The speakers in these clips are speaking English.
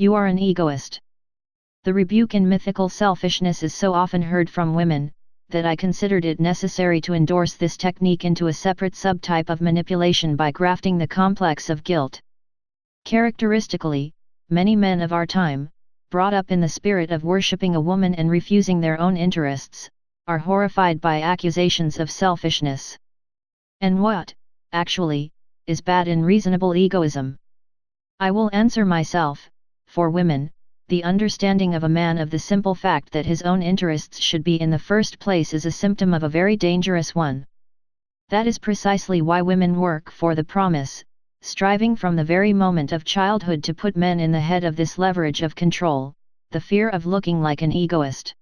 You are an egoist. The rebuke in mythical selfishness is so often heard from women, that I considered it necessary to endorse this technique into a separate subtype of manipulation by grafting the complex of guilt. Characteristically, many men of our time, brought up in the spirit of worshipping a woman and refusing their own interests, are horrified by accusations of selfishness. And what, actually, is bad in reasonable egoism? I will answer myself. For women, the understanding of a man of the simple fact that his own interests should be in the first place is a symptom of a very dangerous one. That is precisely why women work for the promise, striving from the very moment of childhood to put men in the head of this leverage of control, the fear of looking like an egoist.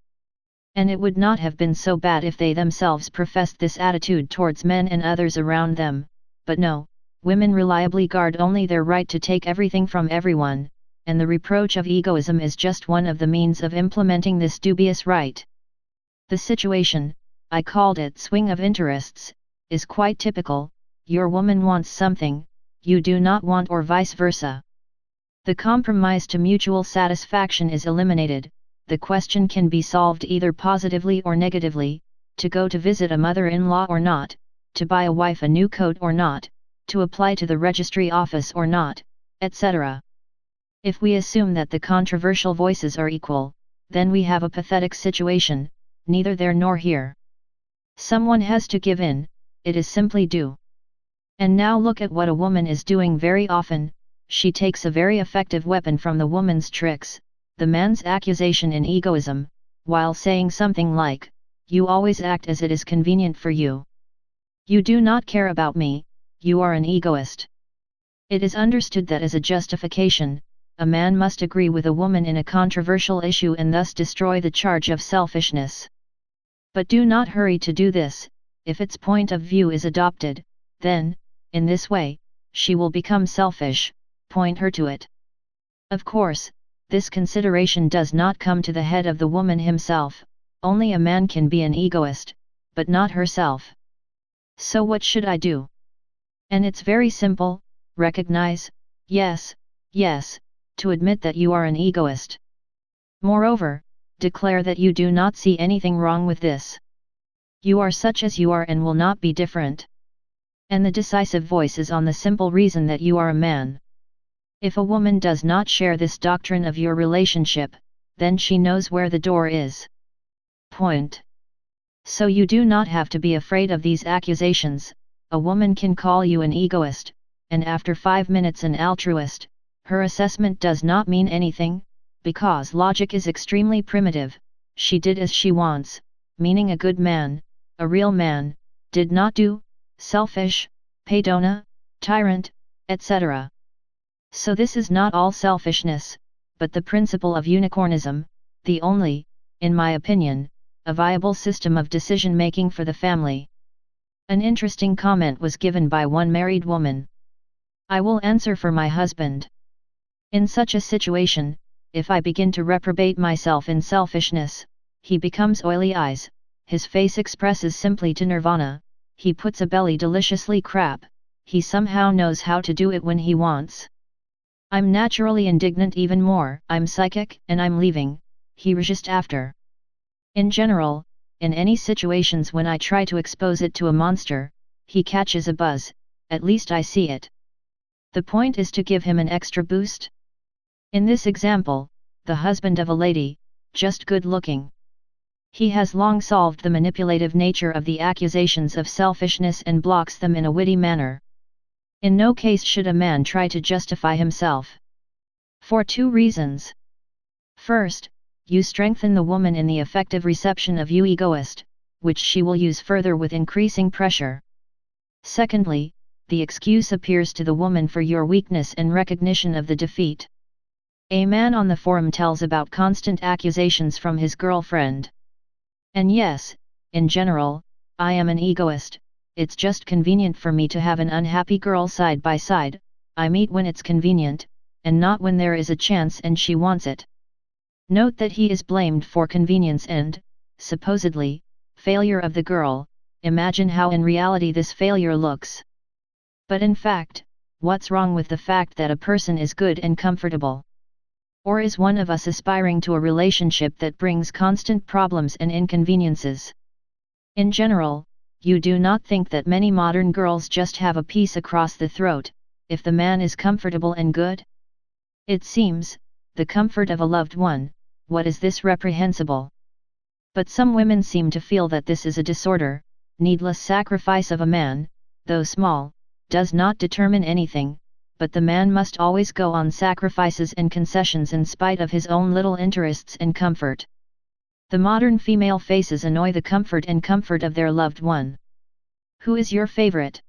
And it would not have been so bad if they themselves professed this attitude towards men and others around them, but no, women reliably guard only their right to take everything from everyone, and the reproach of egoism is just one of the means of implementing this dubious right. The situation, I called it swing of interests, is quite typical. Your woman wants something, you do not want, or vice versa. The compromise to mutual satisfaction is eliminated. The question can be solved either positively or negatively: to go to visit a mother-in-law or not, to buy a wife a new coat or not, to apply to the registry office or not, etc. If we assume that the controversial voices are equal, then we have a pathetic situation, neither there nor here. Someone has to give in, it is simply due. And now look at what a woman is doing very often: she takes a very effective weapon from the woman's tricks, the man's accusation in egoism, while saying something like, "You always act as it is convenient for you. You do not care about me, you are an egoist." It is understood that as a justification, a man must agree with a woman in a controversial issue and thus destroy the charge of selfishness. But do not hurry to do this. If its point of view is adopted, then, in this way, she will become selfish. Point her to it. Of course, this consideration does not come to the head of the woman himself. Only a man can be an egoist, but not herself. So what should I do? And it's very simple: recognize, yes, to admit that you are an egoist. Moreover, declare that you do not see anything wrong with this. You are such as you are and will not be different. And the decisive voice is on the simple reason that you are a man. If a woman does not share this doctrine of your relationship, then she knows where the door is. Point. So you do not have to be afraid of these accusations. A woman can call you an egoist, and after 5 minutes an altruist. Her assessment does not mean anything, because logic is extremely primitive. She did as she wants, meaning a good man, a real man, did not do, selfish, pedona, tyrant, etc. So this is not all selfishness, but the principle of unicornism, the only, in my opinion, a viable system of decision-making for the family. An interesting comment was given by one married woman. I will answer for my husband. In such a situation, if I begin to reprobate myself in selfishness, he becomes oily eyes, his face expresses simply to nirvana, he puts a belly deliciously crap, he somehow knows how to do it when he wants. I'm naturally indignant even more, I'm psychic and I'm leaving, he resist after. In general, in any situations when I try to expose it to a monster, he catches a buzz, at least I see it. The point is to give him an extra boost. In this example, the husband of a lady, just good looking. He has long solved the manipulative nature of the accusations of selfishness and blocks them in a witty manner. In no case should a man try to justify himself. For 2 reasons. First, you strengthen the woman in the effective reception of "you egoist," which she will use further with increasing pressure. Secondly, the excuse appears to the woman for your weakness and recognition of the defeat. A man on the forum tells about constant accusations from his girlfriend. And yes, in general, I am an egoist, it's just convenient for me to have an unhappy girl side by side, I meet when it's convenient, and not when there is a chance and she wants it. Note that he is blamed for convenience and, supposedly, failure of the girl. Imagine how in reality this failure looks. But in fact, what's wrong with the fact that a person is good and comfortable? Or is one of us aspiring to a relationship that brings constant problems and inconveniences? In general, you do not think that many modern girls just have a piece across the throat, if the man is comfortable and good? It seems, the comfort of a loved one, what is this reprehensible? But some women seem to feel that this is a disorder. Needless sacrifice of a man, though small, does not determine anything, but the man must always go on sacrifices and concessions in spite of his own little interests and comfort. The modern female faces annoy the comfort of their loved one. Who is your favorite?